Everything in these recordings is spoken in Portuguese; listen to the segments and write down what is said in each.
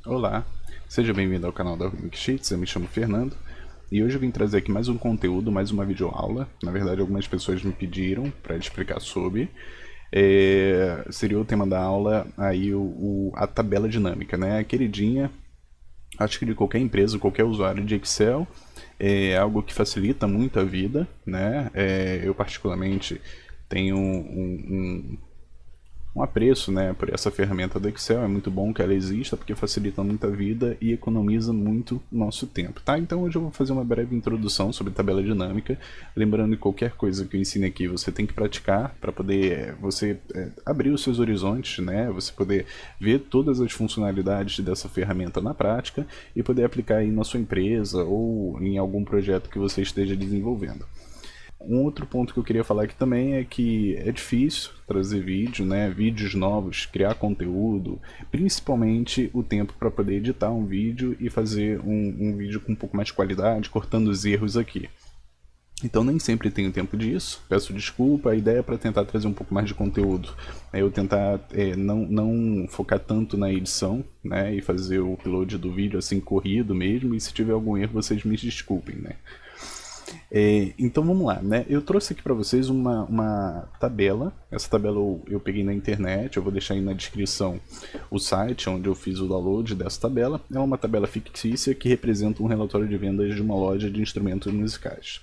Olá, seja bem-vindo ao canal da Runic Sheets, eu me chamo Fernando e hoje eu vim trazer aqui mais um conteúdo, mais uma videoaula. Na verdade, algumas pessoas me pediram para explicar sobre. Seria o tema da aula aí a tabela dinâmica, né? A queridinha, acho que de qualquer empresa, qualquer usuário de Excel, é algo que facilita muito a vida, né? Eu particularmente tenho um apreço, né, por essa ferramenta do Excel. É muito bom que ela exista porque facilita muito a vida e economiza muito nosso tempo, tá? Então hoje eu vou fazer uma breve introdução sobre tabela dinâmica, lembrando que qualquer coisa que eu ensine aqui você tem que praticar para poder abrir os seus horizontes, né, você poder ver todas as funcionalidades dessa ferramenta na prática e poder aplicar aí na sua empresa ou em algum projeto que você esteja desenvolvendo. Um outro ponto que eu queria falar aqui também é que é difícil trazer vídeo, né? Vídeos novos, criar conteúdo, principalmente o tempo para poder editar um vídeo e fazer um vídeo com um pouco mais de qualidade, cortando os erros aqui. Então nem sempre tenho tempo disso, peço desculpa. A ideia é para tentar trazer um pouco mais de conteúdo, eu tentar não focar tanto na edição, né, e fazer o upload do vídeo assim corrido mesmo, e se tiver algum erro vocês me desculpem, né. Então vamos lá, né? Eu trouxe aqui para vocês uma tabela. Essa tabela eu peguei na internet, eu vou deixar aí na descrição o site onde eu fiz o download dessa tabela. É uma tabela fictícia que representa um relatório de vendas de uma loja de instrumentos musicais.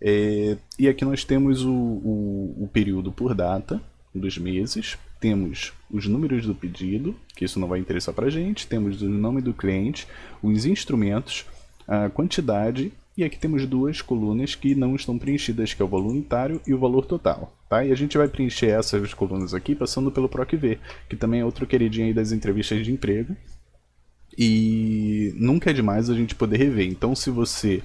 E aqui nós temos o período por data dos meses, temos os números do pedido, que isso não vai interessar para a gente, temos o nome do cliente, os instrumentos, a quantidade. E aqui temos duas colunas que não estão preenchidas, que é o valor unitário e o valor total. Tá? E a gente vai preencher essas colunas aqui passando pelo PROC-V, que também é outro queridinho aí das entrevistas de emprego. E nunca é demais a gente poder rever. Então, se você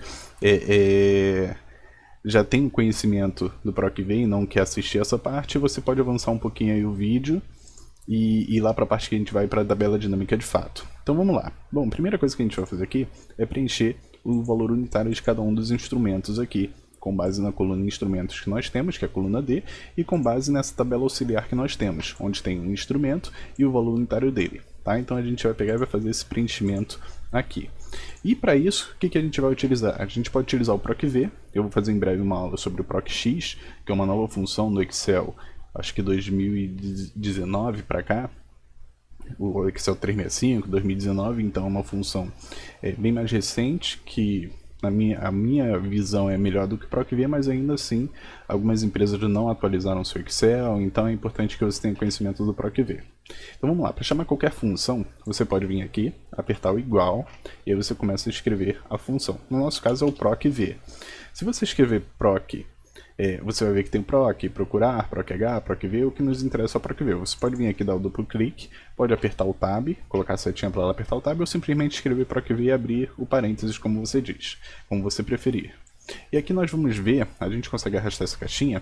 já tem conhecimento do PROC-V e não quer assistir essa parte, você pode avançar um pouquinho aí o vídeo e ir lá para a parte que a gente vai para a tabela dinâmica de fato. Então vamos lá. Bom, a primeira coisa que a gente vai fazer aqui é preencher o valor unitário de cada um dos instrumentos aqui, com base na coluna instrumentos que nós temos, que é a coluna D, e com base nessa tabela auxiliar que nós temos, onde tem um instrumento e o valor unitário dele. Tá? Então a gente vai pegar e vai fazer esse preenchimento aqui. E para isso, o que a gente vai utilizar? A gente pode utilizar o PROC-V. Eu vou fazer em breve uma aula sobre o PROC-X, que é uma nova função do Excel, acho que 2019 para cá, o Excel 365, 2019, então é uma função bem mais recente, que a minha visão é melhor do que o PROC-V, mas ainda assim algumas empresas não atualizaram seu Excel, então é importante que você tenha conhecimento do PROC-V. Então vamos lá, para chamar qualquer função, você pode vir aqui, apertar o igual, e aí você começa a escrever a função. No nosso caso é o PROC-V. Se você escrever PROC, você vai ver que tem PROC, procurar, PROC-H, PROC-V, o que nos interessa é o PROC-V. Você pode vir aqui dar o duplo clique, pode apertar o Tab, colocar a setinha para lá, apertar o Tab, ou simplesmente escrever PROC-V e abrir o parênteses, como você diz, como você preferir. E aqui nós vamos ver, a gente consegue arrastar essa caixinha,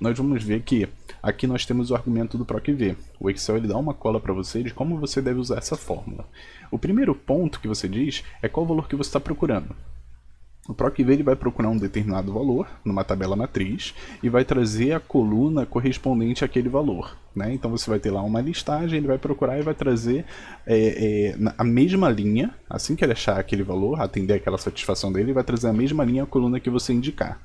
nós vamos ver que aqui nós temos o argumento do PROC-V. O Excel ele dá uma cola para você de como você deve usar essa fórmula. O primeiro ponto que você diz é qual o valor que você está procurando. O PROC-V ele vai procurar um determinado valor numa tabela matriz e vai trazer a coluna correspondente àquele valor, né? Então você vai ter lá uma listagem, ele vai procurar e vai trazer a mesma linha, assim que ele achar aquele valor, atender aquela satisfação dele, ele vai trazer a mesma linha a coluna que você indicar.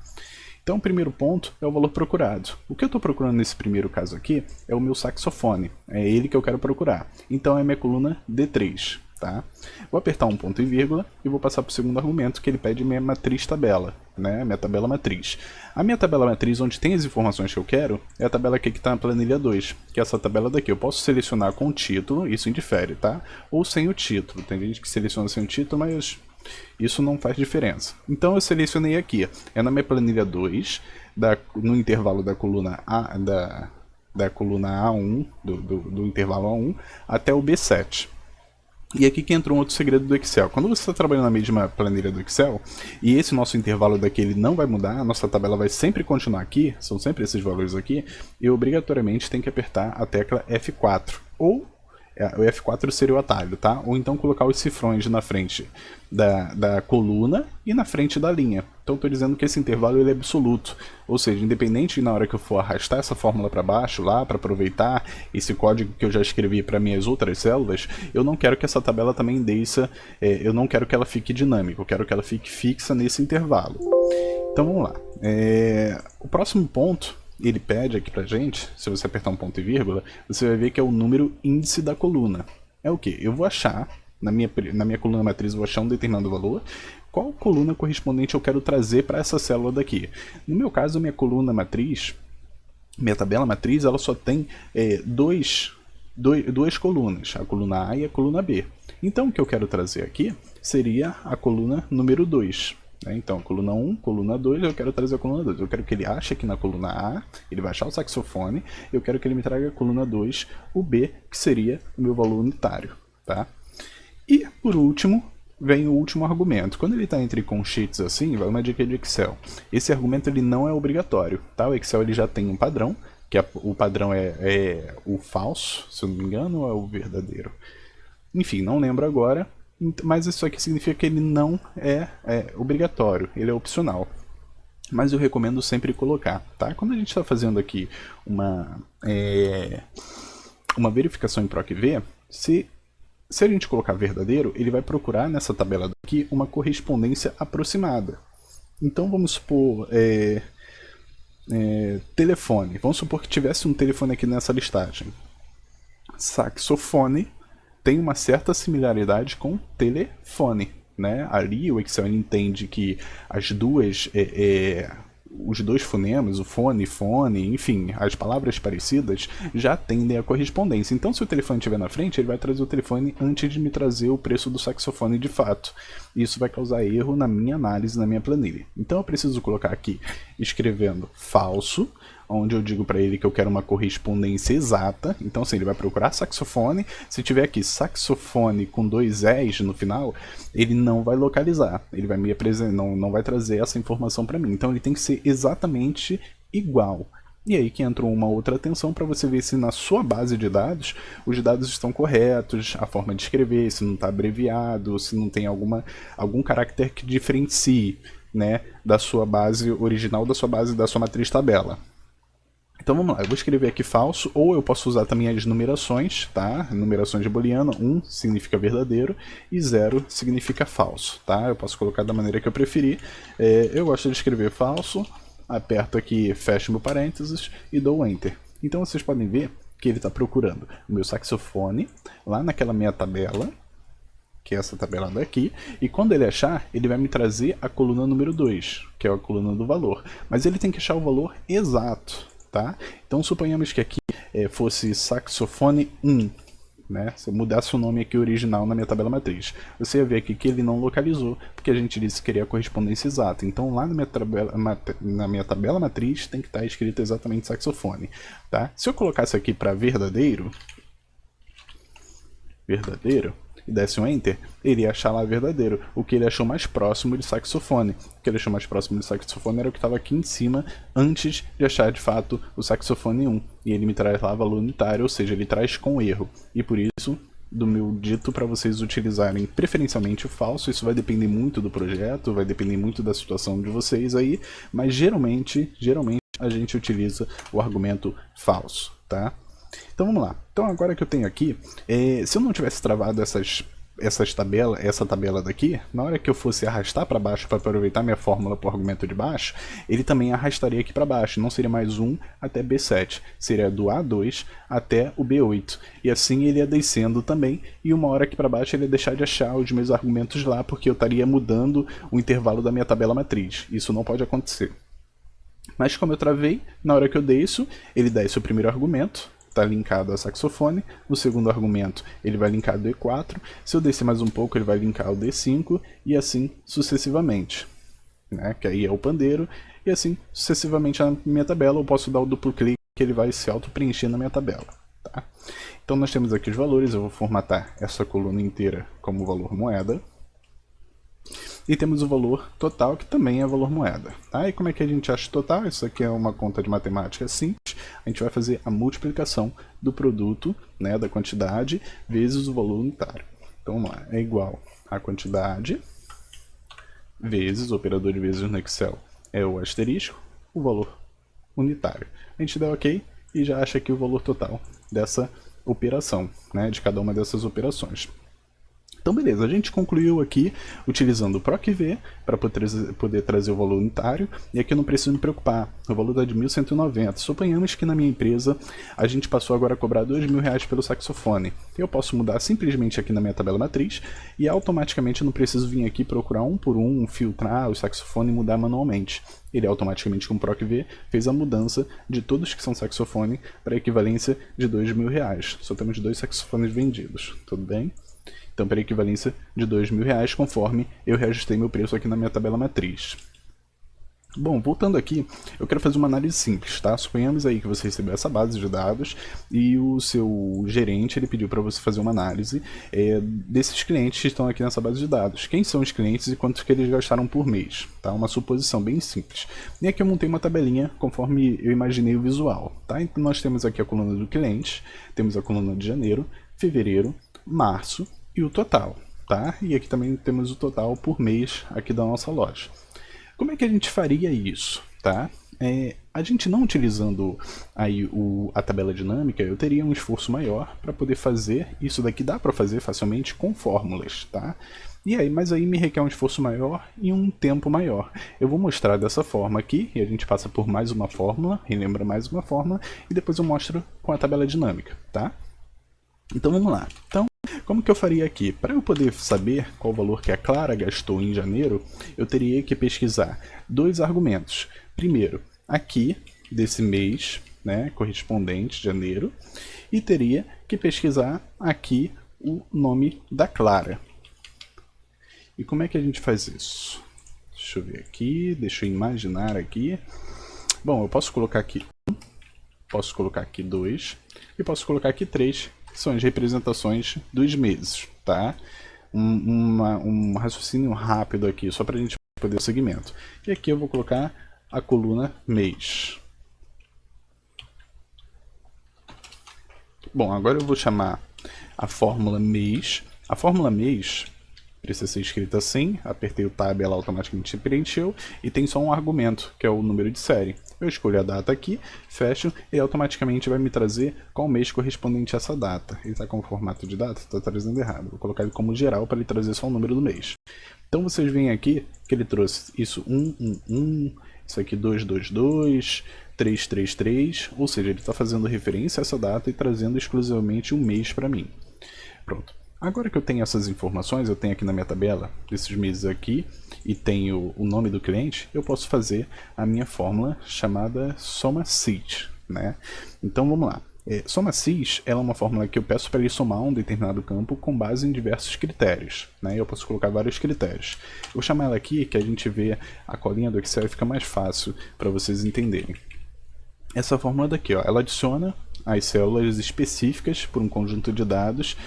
Então o primeiro ponto é o valor procurado. O que eu estou procurando nesse primeiro caso aqui é o meu saxofone, é ele que eu quero procurar. Então é a minha coluna D3. Tá? Vou apertar um ponto e vírgula e vou passar para o segundo argumento, que ele pede minha matriz tabela, né? Minha tabela matriz. A minha tabela matriz, onde tem as informações que eu quero, é a tabela aqui que está na planilha 2, que é essa tabela daqui. Eu posso selecionar com o título, isso indifere, tá? Ou sem o título. Tem gente que seleciona sem o título, mas isso não faz diferença. Então eu selecionei aqui, é na minha planilha 2, no intervalo da coluna A, da coluna A1, do intervalo A1, até o B7. E aqui que entra um outro segredo do Excel. Quando você está trabalhando na mesma planilha do Excel, e esse nosso intervalo daqui ele não vai mudar, a nossa tabela vai sempre continuar aqui, são sempre esses valores aqui, e obrigatoriamente tem que apertar a tecla F4. Ou O F4 seria o atalho, tá? Ou então colocar os cifrões na frente da coluna e na frente da linha. Então estou dizendo que esse intervalo ele é absoluto, ou seja, independente de na hora que eu for arrastar essa fórmula para baixo lá, para aproveitar esse código que eu já escrevi para minhas outras células, eu não quero que essa tabela também desça, eu não quero que ela fique dinâmica, eu quero que ela fique fixa nesse intervalo. Então vamos lá. O próximo ponto, ele pede aqui pra gente, se você apertar um ponto e vírgula, você vai ver que é o número índice da coluna. É o que? Eu vou achar, na minha coluna matriz, eu vou achar um determinado valor, qual coluna correspondente eu quero trazer para essa célula daqui. No meu caso, minha coluna matriz, minha tabela matriz, ela só tem duas colunas, a coluna A e a coluna B. Então o que eu quero trazer aqui seria a coluna número 2. Então, coluna 1, coluna 2, eu quero trazer a coluna 2. Eu quero que ele ache aqui na coluna A, ele vai achar o saxofone, eu quero que ele me traga a coluna 2, o B, que seria o meu valor unitário. Tá? E, por último, vem o último argumento. Quando ele está entre conchetes assim, vai uma dica de Excel. Esse argumento ele não é obrigatório. Tá? O Excel ele já tem um padrão, que o padrão é o falso, se eu não me engano, ou é o verdadeiro. Enfim, não lembro agora. Mas isso aqui significa que ele não é obrigatório, ele é opcional. Mas eu recomendo sempre colocar, tá? Quando a gente está fazendo aqui uma verificação em PROC-V, se a gente colocar verdadeiro, ele vai procurar nessa tabela daqui uma correspondência aproximada. Então vamos supor telefone. Vamos supor que tivesse um telefone aqui nessa listagem. Saxofone tem uma certa similaridade com telefone, né? Ali o Excel entende que os dois fonemas, o fone, enfim, as palavras parecidas já tendem à correspondência. Então, se o telefone estiver na frente, ele vai trazer o telefone antes de me trazer o preço do saxofone de fato. Isso vai causar erro na minha análise, na minha planilha. Então, eu preciso colocar aqui, escrevendo falso, onde eu digo para ele que eu quero uma correspondência exata. Então, assim, ele vai procurar saxofone. Se tiver aqui saxofone com 2 S no final, ele não vai localizar. Ele vai me apresentar, não vai trazer essa informação para mim. Então, ele tem que ser exatamente igual. E aí que entra uma outra atenção para você ver se na sua base de dados os dados estão corretos, a forma de escrever, se não está abreviado, se não tem algum caractere que diferencie, né, da sua base original, da sua matriz tabela. Então vamos lá, eu vou escrever aqui falso, ou eu posso usar também as numerações, tá? Numerações de booleano, 1 significa verdadeiro e 0 significa falso, tá? Eu posso colocar da maneira que eu preferir. Eu gosto de escrever falso, aperto aqui, fecho meu parênteses e dou Enter. Então vocês podem ver que ele está procurando o meu saxofone lá naquela minha tabela, que é essa tabela daqui, e quando ele achar, ele vai me trazer a coluna número 2, que é a coluna do valor. Mas ele tem que achar o valor exato. Tá? Então suponhamos que aqui fosse saxofone 1, né? Se eu mudasse o nome aqui original na minha tabela matriz, você ia ver aqui que ele não localizou, porque a gente disse que queria a correspondência exata. Então lá na minha tabela matriz tem que estar escrito exatamente saxofone. Tá? Se eu colocasse aqui para verdadeiro, e desse um Enter, ele ia achar lá verdadeiro, o que ele achou mais próximo de saxofone. O que ele achou mais próximo de saxofone era o que estava aqui em cima, antes de achar de fato o saxofone 1. E ele me traz lá valor unitário, ou seja, ele traz com erro. E por isso, do meu dito para vocês utilizarem preferencialmente o falso, isso vai depender muito do projeto, vai depender muito da situação de vocês aí, mas geralmente a gente utiliza o argumento falso, tá? Então vamos lá. Então agora que eu tenho aqui, se eu não tivesse travado essa tabela daqui, na hora que eu fosse arrastar para baixo para aproveitar minha fórmula para o argumento de baixo, ele também arrastaria aqui para baixo. Não seria mais 1 até B7, seria do A2 até o B8. E assim ele ia descendo também, e uma hora aqui para baixo ele ia deixar de achar os meus argumentos lá, porque eu estaria mudando o intervalo da minha tabela matriz. Isso não pode acontecer. Mas como eu travei, na hora que eu desço, ele desce o primeiro argumento, está linkado ao saxofone, o segundo argumento ele vai linkar ao D4, se eu descer mais um pouco ele vai linkar ao D5 e assim sucessivamente, né? Que aí é o pandeiro, e assim sucessivamente na minha tabela eu posso dar o duplo clique que ele vai se auto-preencher na minha tabela. Tá? Então nós temos aqui os valores, eu vou formatar essa coluna inteira como valor moeda. e temos o valor total, que também é valor moeda. Tá? E como é que a gente acha o total? Isso aqui é uma conta de matemática simples. A gente vai fazer a multiplicação do produto, né, da quantidade, vezes o valor unitário. Então vamos lá, é igual a quantidade vezes, o operador de vezes no Excel é o asterisco, o valor unitário. A gente dá OK e já acha aqui o valor total dessa operação, né, de cada uma dessas operações. Então beleza, a gente concluiu aqui utilizando o PROC-V para poder trazer o valor unitário, e aqui eu não preciso me preocupar, o valor está de 1.190. Suponhamos que na minha empresa a gente passou agora a cobrar R$2.000 pelo saxofone. Eu posso mudar simplesmente aqui na minha tabela matriz e automaticamente eu não preciso vir aqui procurar um por um, filtrar o saxofone e mudar manualmente. Ele automaticamente com o PROC-V fez a mudança de todos que são saxofone para a equivalência de R$2.000. Só temos 2 saxofones vendidos, tudo bem? Então, para a equivalência de R$2.000, conforme eu reajustei meu preço aqui na minha tabela matriz. Bom, voltando aqui, eu quero fazer uma análise simples, tá? Suponhamos aí que você recebeu essa base de dados e o seu gerente ele pediu para você fazer uma análise desses clientes que estão aqui nessa base de dados. Quem são os clientes e quanto que eles gastaram por mês, tá? Uma suposição bem simples. E aqui eu montei uma tabelinha conforme eu imaginei o visual, tá? Então nós temos aqui a coluna do cliente, temos a coluna de janeiro, fevereiro, março e o total, tá? E aqui também temos o total por mês aqui da nossa loja. Como é que a gente faria isso, tá? A gente não utilizando aí a tabela dinâmica, eu teria um esforço maior para poder fazer, isso daqui dá para fazer facilmente com fórmulas, tá? E aí, mas aí me requer um esforço maior e um tempo maior. Eu vou mostrar dessa forma aqui, e a gente passa por mais uma fórmula, relembra mais uma fórmula, e depois eu mostro com a tabela dinâmica, tá? Então vamos lá. Então, como que eu faria aqui? Para eu poder saber qual o valor que a Clara gastou em janeiro, eu teria que pesquisar 2 argumentos. Primeiro, aqui desse mês, né, correspondente, janeiro, e teria que pesquisar aqui o nome da Clara. E como é que a gente faz isso? Deixa eu ver aqui, deixa eu imaginar aqui. Bom, eu posso colocar aqui 1, posso colocar aqui 2 e posso colocar aqui 3, que são as representações dos meses, tá? Um raciocínio rápido aqui, só para a gente poder o segmento. E aqui eu vou colocar a coluna mês. Bom, agora eu vou chamar a fórmula mês. A fórmula mês precisa ser escrita assim, apertei o tab, ela automaticamente preencheu, e tem só um argumento, que é o número de série. Eu escolho a data aqui, fecho, e automaticamente vai me trazer qual mês correspondente a essa data. Ele está com o formato de data? Está trazendo errado. Vou colocar ele como geral para ele trazer só o número do mês. Então vocês veem aqui que ele trouxe isso 111, isso aqui 222, 333, ou seja, ele está fazendo referência a essa data e trazendo exclusivamente um mês para mim. Pronto. Agora que eu tenho essas informações, eu tenho aqui na minha tabela desses meses aqui e tenho o nome do cliente, eu posso fazer a minha fórmula chamada SOMA-SID, né? Então vamos lá. SOMA-SID ela é uma fórmula que eu peço para ele somar um determinado campo com base em diversos critérios, né? Eu posso colocar vários critérios. Eu vou chamar ela aqui que a gente vê a colinha do Excel e fica mais fácil para vocês entenderem. Essa fórmula daqui, ó, ela adiciona as células específicas por um conjunto de dados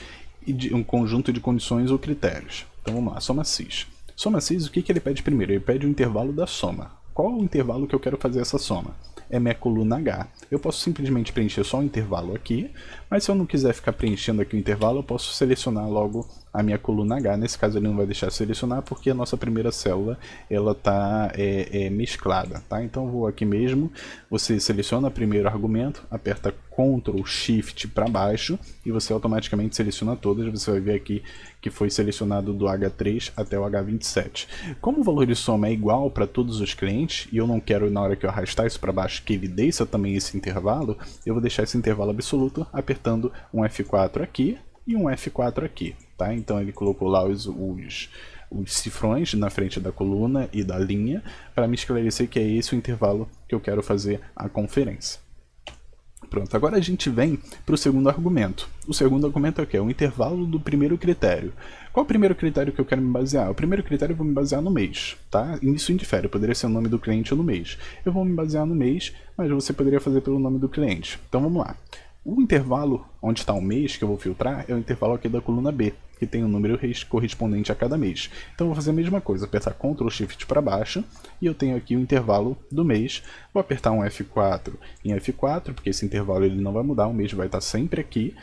e de um conjunto de condições ou critérios. Então vamos lá, SOMA-SID. SOMA-SID, o que ele pede primeiro? Ele pede o intervalo da soma. Qual o intervalo que eu quero fazer essa soma? É minha coluna H. Eu posso simplesmente preencher só o intervalo aqui, mas se eu não quiser ficar preenchendo aqui o intervalo, eu posso selecionar logo a minha coluna H. Nesse caso ele não vai deixar selecionar porque a nossa primeira célula ela está mesclada, tá? Então eu vou aqui mesmo, você seleciona o primeiro argumento, aperta Ctrl Shift para baixo e você automaticamente seleciona todas. Você vai ver aqui que foi selecionado do H3 até o H27. Como o valor de soma é igual para todos os clientes e eu não quero na hora que eu arrastar isso para baixo que ele desça também esse intervalo, eu vou deixar esse intervalo absoluto apertando um F4 aqui e um F4 aqui, tá? Então ele colocou lá os cifrões na frente da coluna e da linha para me esclarecer que é esse o intervalo que eu quero fazer a conferência. Pronto, agora a gente vem para o segundo argumento. O segundo argumento é o quê? O intervalo do primeiro critério. Qual o primeiro critério que eu quero me basear? O primeiro critério eu vou me basear no mês, tá? Isso indifere, poderia ser o nome do cliente ou no mês. Eu vou me basear no mês, mas você poderia fazer pelo nome do cliente. Então vamos lá. O intervalo onde está o mês que eu vou filtrar é o intervalo aqui da coluna B, que tem o número correspondente a cada mês. Então eu vou fazer a mesma coisa, apertar Ctrl Shift para baixo, e eu tenho aqui o intervalo do mês. Vou apertar um F4 em F4, porque esse intervalo ele não vai mudar, o mês vai estar sempre aqui.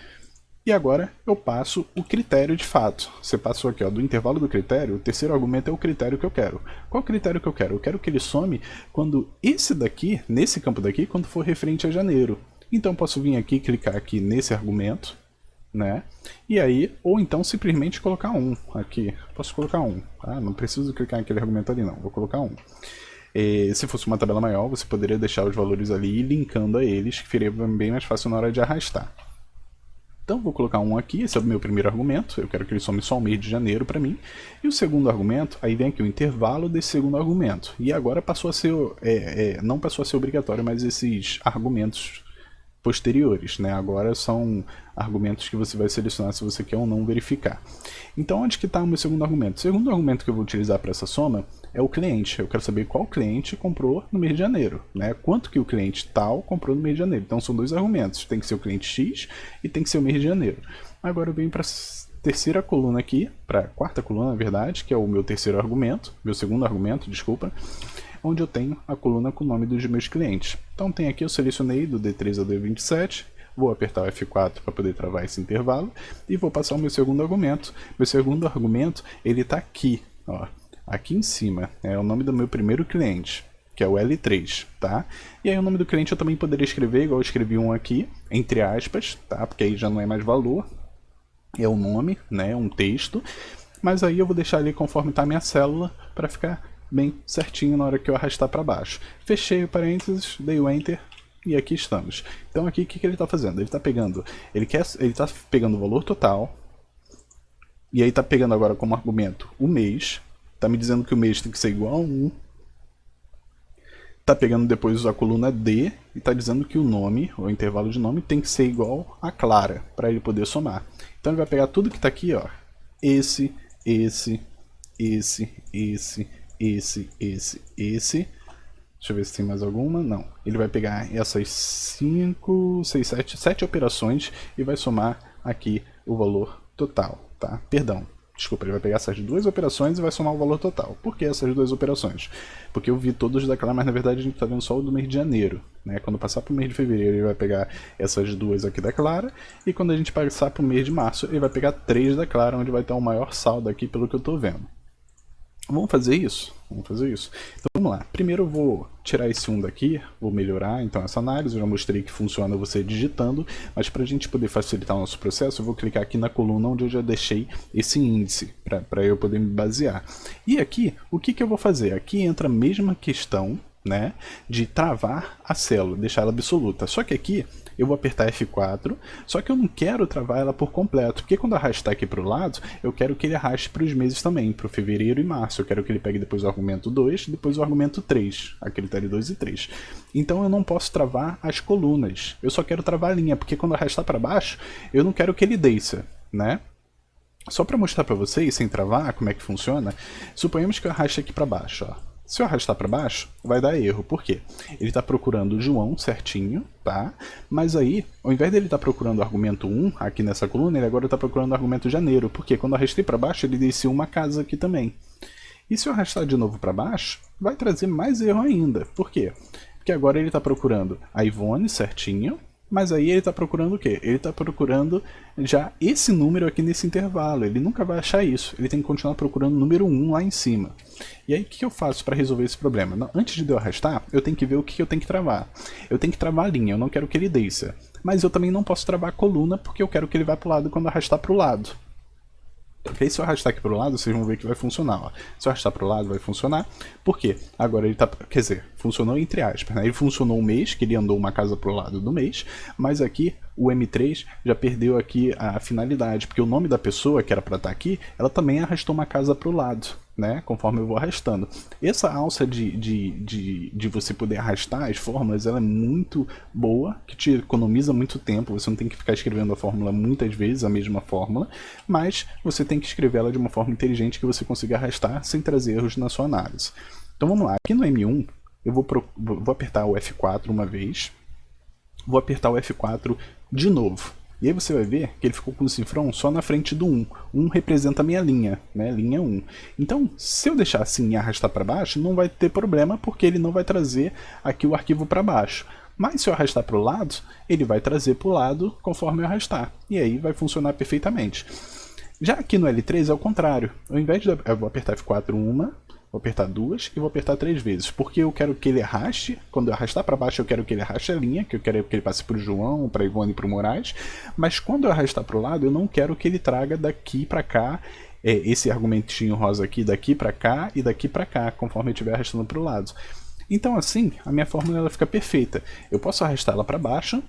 E agora eu passo o critério de fato. Você passou aqui, ó, do intervalo do critério, o terceiro argumento é o critério que eu quero. Qual critério que eu quero? Eu quero que ele some quando esse daqui, nesse campo daqui, quando for referente a janeiro. Então eu posso vir aqui, clicar aqui nesse argumento, né? E aí, ou então simplesmente colocar um aqui. Posso colocar um, tá? Não preciso clicar naquele argumento ali não, vou colocar um. Se fosse uma tabela maior, você poderia deixar os valores ali e linkando a eles, que ficaria bem mais fácil na hora de arrastar. Então vou colocar um aqui, esse é o meu primeiro argumento, eu quero que ele some só o mês de janeiro para mim. E o segundo argumento, aí vem aqui o intervalo desse segundo argumento. E agora passou a ser, não passou a ser obrigatório, mas esses argumentos posteriores, né? Agora são argumentos que você vai selecionar se você quer ou não verificar. Então onde que está o meu segundo argumento? O segundo argumento que eu vou utilizar para essa soma é o cliente. Eu quero saber qual cliente comprou no mês de janeiro, né? Quanto que o cliente tal comprou no mês de janeiro. Então são dois argumentos, tem que ser o cliente X e tem que ser o mês de janeiro. Agora eu venho para a terceira coluna aqui, para a quarta coluna na verdade, que é o meu terceiro argumento, meu segundo argumento, desculpa, onde eu tenho a coluna com o nome dos meus clientes. Então tem aqui, eu selecionei do D3 ao D27, vou apertar o F4 para poder travar esse intervalo, e vou passar o meu segundo argumento. Meu segundo argumento, ele está aqui, ó, aqui em cima, é o nome do meu primeiro cliente, que é o L3, tá? E aí o nome do cliente eu também poderia escrever, igual eu escrevi um aqui, entre aspas, tá? Porque aí já não é mais valor, é o nome, né? Um texto, mas aí eu vou deixar ali conforme está a minha célula, para ficar bem certinho na hora que eu arrastar para baixo. Fechei o parênteses, dei o Enter e aqui estamos. Então aqui o que ele está fazendo? Ele está pegando, ele está pegando o valor total e aí está pegando agora como argumento o mês. Está me dizendo que o mês tem que ser igual a 1. Está pegando depois a coluna D e está dizendo que o nome, o intervalo de nome, tem que ser igual a Clara para ele poder somar. Então ele vai pegar tudo que está aqui, ó, esse. Deixa eu ver se tem mais alguma. Não. Ele vai pegar essas 5, 6, 7 operações e vai somar aqui o valor total, tá? Perdão. Desculpa, ele vai pegar essas duas operações e vai somar o valor total. Por que essas duas operações? Porque eu vi todos da Clara, mas na verdade a gente está vendo só o do mês de janeiro, né? Quando passar para o mês de fevereiro, ele vai pegar essas duas aqui da Clara. E quando a gente passar para o mês de março, ele vai pegar 3 da Clara, onde vai estar o maior saldo aqui, pelo que eu estou vendo. Vamos fazer isso? Vamos fazer isso. Então vamos lá. Primeiro eu vou tirar esse 1 daqui, vou melhorar então essa análise. Eu já mostrei que funciona você digitando, mas para a gente poder facilitar o nosso processo, eu vou clicar aqui na coluna onde eu já deixei esse índice, para eu poder me basear. E aqui, o que eu vou fazer? Aqui entra a mesma questão, né, de travar a célula, deixar ela absoluta. Só que aqui eu vou apertar F4, só que eu não quero travar ela por completo, porque quando eu arrastar aqui para o lado, eu quero que ele arraste para os meses também, para o fevereiro e março. Eu quero que ele pegue depois o argumento 2, depois o argumento 3, a critério 2 e 3. Então eu não posso travar as colunas, eu só quero travar a linha, porque quando eu arrastar para baixo, eu não quero que ele desça, né? Só para mostrar para vocês, sem travar, como é que funciona, suponhamos que eu arraste aqui para baixo, ó. Se eu arrastar para baixo, vai dar erro. Por quê? Ele está procurando o João certinho, tá? Mas aí, ao invés dele estar procurando o argumento 1 aqui nessa coluna, ele agora está procurando o argumento janeiro. Porque quando eu arrastei para baixo, ele desceu uma casa aqui também. E se eu arrastar de novo para baixo, vai trazer mais erro ainda. Por quê? Porque agora ele está procurando a Ivone certinho, mas aí ele está procurando o quê? Ele está procurando já esse número aqui nesse intervalo. Ele nunca vai achar isso. Ele tem que continuar procurando o número 1 lá em cima. E aí o que eu faço para resolver esse problema? Antes de eu arrastar, eu tenho que ver o que eu tenho que travar. Eu tenho que travar a linha, eu não quero que ele desça. Mas eu também não posso travar a coluna, porque eu quero que ele vá para o lado quando eu arrastar para o lado. Porque aí se eu arrastar aqui para o lado, vocês vão ver que vai funcionar. Ó. Se eu arrastar para o lado, vai funcionar. Por quê? Agora ele tá... Quer dizer, funcionou entre aspas. Né? Ele funcionou um mês, que ele andou uma casa para o lado do mês. Mas aqui, o M3 já perdeu aqui a finalidade. Porque o nome da pessoa, que era para estar aqui, ela também arrastou uma casa para o lado. Né, conforme eu vou arrastando. Essa alça de você poder arrastar as fórmulas, ela é muito boa, que te economiza muito tempo. Você não tem que ficar escrevendo a fórmula muitas vezes, a mesma fórmula, mas você tem que escrevê-la de uma forma inteligente que você consiga arrastar sem trazer erros na sua análise. Então vamos lá, aqui no M1 eu vou apertar o F4 uma vez, vou apertar o F4 de novo. E aí você vai ver que ele ficou com o cifrão só na frente do 1. 1 representa a minha linha, né? Linha 1. Então, se eu deixar assim e arrastar para baixo, não vai ter problema, porque ele não vai trazer aqui o arquivo para baixo. Mas se eu arrastar para o lado, ele vai trazer para o lado conforme eu arrastar. E aí vai funcionar perfeitamente. Já aqui no L3 é o contrário. Ao invés de eu vou apertar F4 uma, vou apertar 2 e vou apertar 3 vezes, porque eu quero que ele arraste, quando eu arrastar para baixo eu quero que ele arraste a linha, que eu quero que ele passe para o João, para Ivone e para o Moraes, mas quando eu arrastar para o lado eu não quero que ele traga daqui para cá, esse argumentinho rosa aqui, daqui para cá e daqui para cá, conforme eu estiver arrastando para o lado. Então assim, a minha fórmula ela fica perfeita. Eu posso arrastar ela para baixo,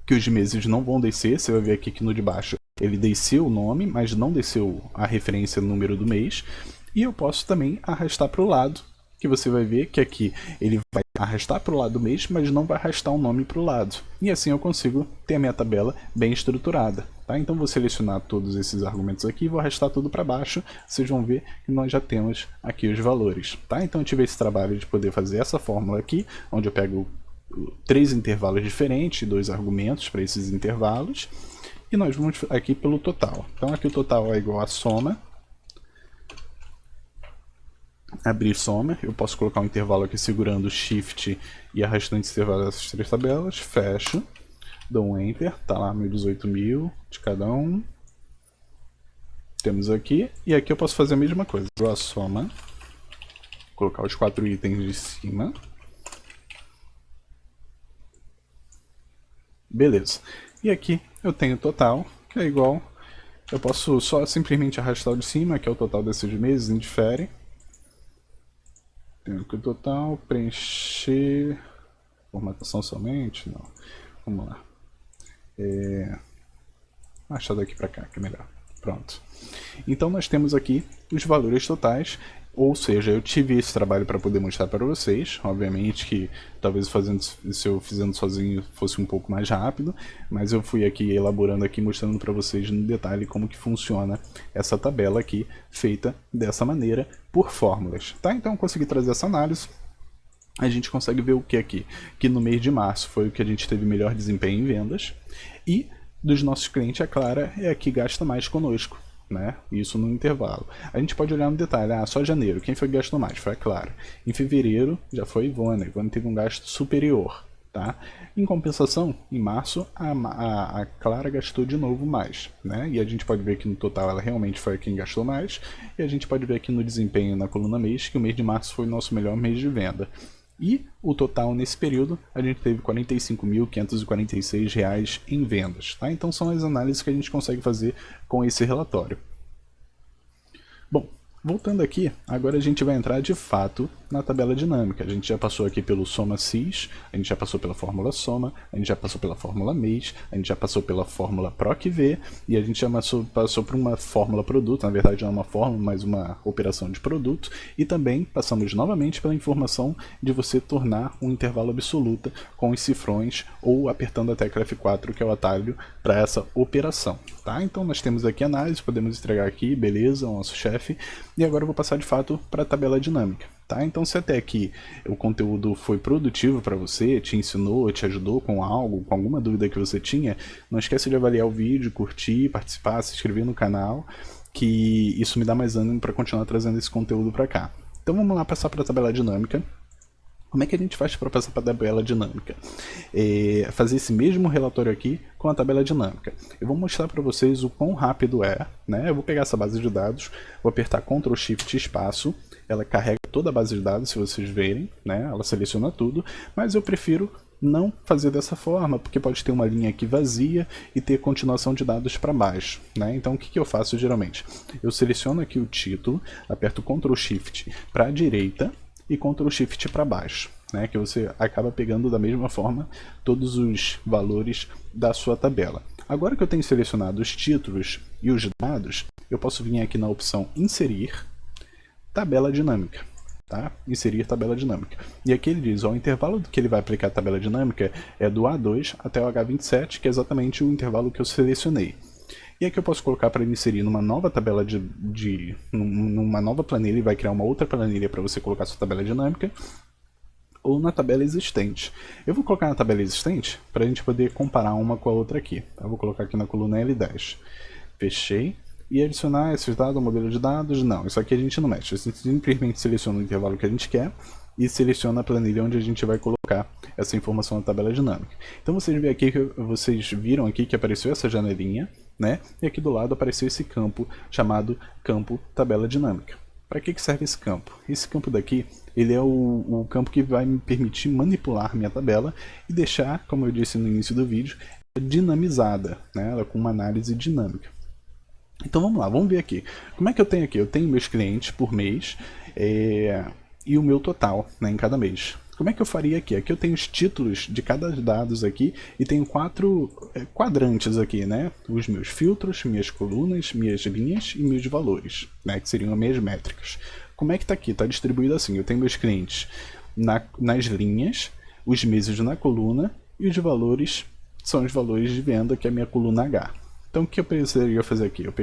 que os meses não vão descer, você vai ver aqui que no de baixo ele desceu o nome, mas não desceu a referência número do mês. E eu posso também arrastar para o lado, que você vai ver que aqui ele vai arrastar para o lado do mês, mas não vai arrastar o nome para o lado. E assim eu consigo ter a minha tabela bem estruturada. Tá? Então vou selecionar todos esses argumentos aqui e vou arrastar tudo para baixo. Vocês vão ver que nós já temos aqui os valores. Tá? Então eu tive esse trabalho de poder fazer essa fórmula aqui, onde eu pego 3 intervalos diferentes, 2 argumentos para esses intervalos. E nós vamos aqui pelo total. Então aqui o total é igual a soma. Abrir soma, eu posso colocar um intervalo aqui segurando o Shift e arrastando esse intervalo dessas 3 tabelas, fecho, dou um Enter, tá lá 18.000 de cada um. Temos aqui, e aqui eu posso fazer a mesma coisa, draw a soma, colocar os 4 itens de cima. Beleza. E aqui eu tenho o total, que é igual, eu posso só simplesmente arrastar o de cima, que é o total desses meses, indifere. Tenho aqui o total, preencher, formatação somente, não, vamos lá. Achar daqui para cá, que é melhor. Pronto. Então nós temos aqui os valores totais, ou seja, eu tive esse trabalho para poder mostrar para vocês. Obviamente que talvez se eu fizendo sozinho fosse um pouco mais rápido, mas eu fui aqui elaborando aqui, mostrando para vocês no detalhe como que funciona essa tabela aqui, feita dessa maneira por fórmulas. Tá? Então eu consegui trazer essa análise. A gente consegue ver o que aqui? Que no mês de março foi o que a gente teve melhor desempenho em vendas, e dos nossos clientes, a Clara é a que gasta mais conosco, né? Isso no intervalo. A gente pode olhar no detalhe, só janeiro, quem foi que gastou mais? Foi a Clara. Em fevereiro já foi a Ivone. A Ivone teve um gasto superior, tá? Em compensação, em março, a Clara gastou de novo mais, né? E a gente pode ver que no total ela realmente foi quem gastou mais, e a gente pode ver aqui no desempenho na coluna mês, que o mês de março foi o nosso melhor mês de venda. E o total nesse período, a gente teve R$ 45.546 em vendas. Tá? Então são as análises que a gente consegue fazer com esse relatório. Bom, voltando aqui, agora a gente vai entrar de fato na tabela dinâmica. A gente já passou aqui pelo soma cis, a gente já passou pela fórmula soma, a gente já passou pela fórmula mês, a gente já passou pela fórmula PROC-V, e a gente já passou por uma fórmula produto, na verdade não é uma fórmula, mas uma operação de produto, e também passamos novamente pela informação de você tornar um intervalo absoluto com os cifrões ou apertando a tecla F4, que é o atalho para essa operação. Tá? Então nós temos aqui análise, podemos entregar aqui, beleza, o nosso chefe, e agora eu vou passar de fato para a tabela dinâmica. Tá? Então se até aqui o conteúdo foi produtivo para você, te ensinou, te ajudou com algo, com alguma dúvida que você tinha, não esquece de avaliar o vídeo, curtir, participar, se inscrever no canal, que isso me dá mais ânimo para continuar trazendo esse conteúdo para cá. Então vamos lá passar para a tabela dinâmica. Como é que a gente faz para passar para a tabela dinâmica? Fazer esse mesmo relatório aqui com a tabela dinâmica. Eu vou mostrar para vocês o quão rápido é, né? Eu vou pegar essa base de dados, vou apertar Ctrl Shift espaço, ela carrega toda a base de dados, se vocês verem, né? Ela seleciona tudo, mas eu prefiro não fazer dessa forma, porque pode ter uma linha aqui vazia e ter continuação de dados para baixo, né? Então o que eu faço geralmente? Eu seleciono aqui o título, aperto Ctrl Shift para a direita, e Ctrl Shift para baixo, né, que você acaba pegando da mesma forma todos os valores da sua tabela. Agora que eu tenho selecionado os títulos e os dados, eu posso vir aqui na opção Inserir, Tabela Dinâmica. Tá? Inserir tabela dinâmica. E aqui ele diz, ó, o intervalo que ele vai aplicar a tabela dinâmica é do A2 até o H27, que é exatamente o intervalo que eu selecionei. E aqui eu posso colocar para inserir numa nova tabela numa nova planilha, e vai criar uma outra planilha para você colocar sua tabela dinâmica. ou na tabela existente. Eu vou colocar na tabela existente para a gente poder comparar uma com a outra aqui. Eu vou colocar aqui na coluna L10. Fechei. E adicionar esses dados ao modelo de dados? Não, isso aqui a gente não mexe. A gente simplesmente seleciona o intervalo que a gente quer e seleciona a planilha onde a gente vai colocar essa informação na tabela dinâmica. Então vocês viram aqui que apareceu essa janelinha, né? E aqui do lado apareceu esse campo chamado campo tabela dinâmica. Para que serve esse campo? Esse campo daqui, ele é o campo que vai me permitir manipular minha tabela e deixar, como eu disse no início do vídeo, dinamizada, né? Ela com uma análise dinâmica. Então vamos lá, vamos ver aqui. Como é que eu tenho aqui? Eu tenho meus clientes por mês e o meu total, né, em cada mês. Como é que eu faria aqui? Aqui eu tenho os títulos de cada dados aqui e tenho 4 quadrantes aqui, né? Os meus filtros, minhas colunas, minhas linhas e meus valores, né? Que seriam as minhas métricas. Como é que está aqui? Está distribuído assim. Eu tenho meus clientes nas linhas, os meses na coluna e os valores são os valores de venda, que é a minha coluna H. Então o que eu precisaria fazer aqui? Eu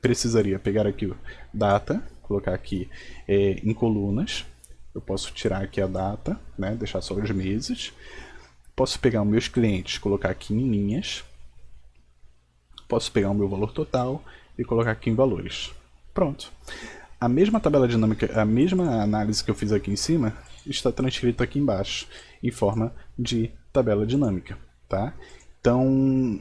precisaria pegar aqui o data, colocar aqui em colunas. Eu posso tirar aqui a data, né, deixar só os meses. Posso pegar os meus clientes, colocar aqui em linhas. Posso pegar o meu valor total e colocar aqui em valores. Pronto. A mesma tabela dinâmica, a mesma análise que eu fiz aqui em cima, está transcrita aqui embaixo, em forma de tabela dinâmica, tá? Então,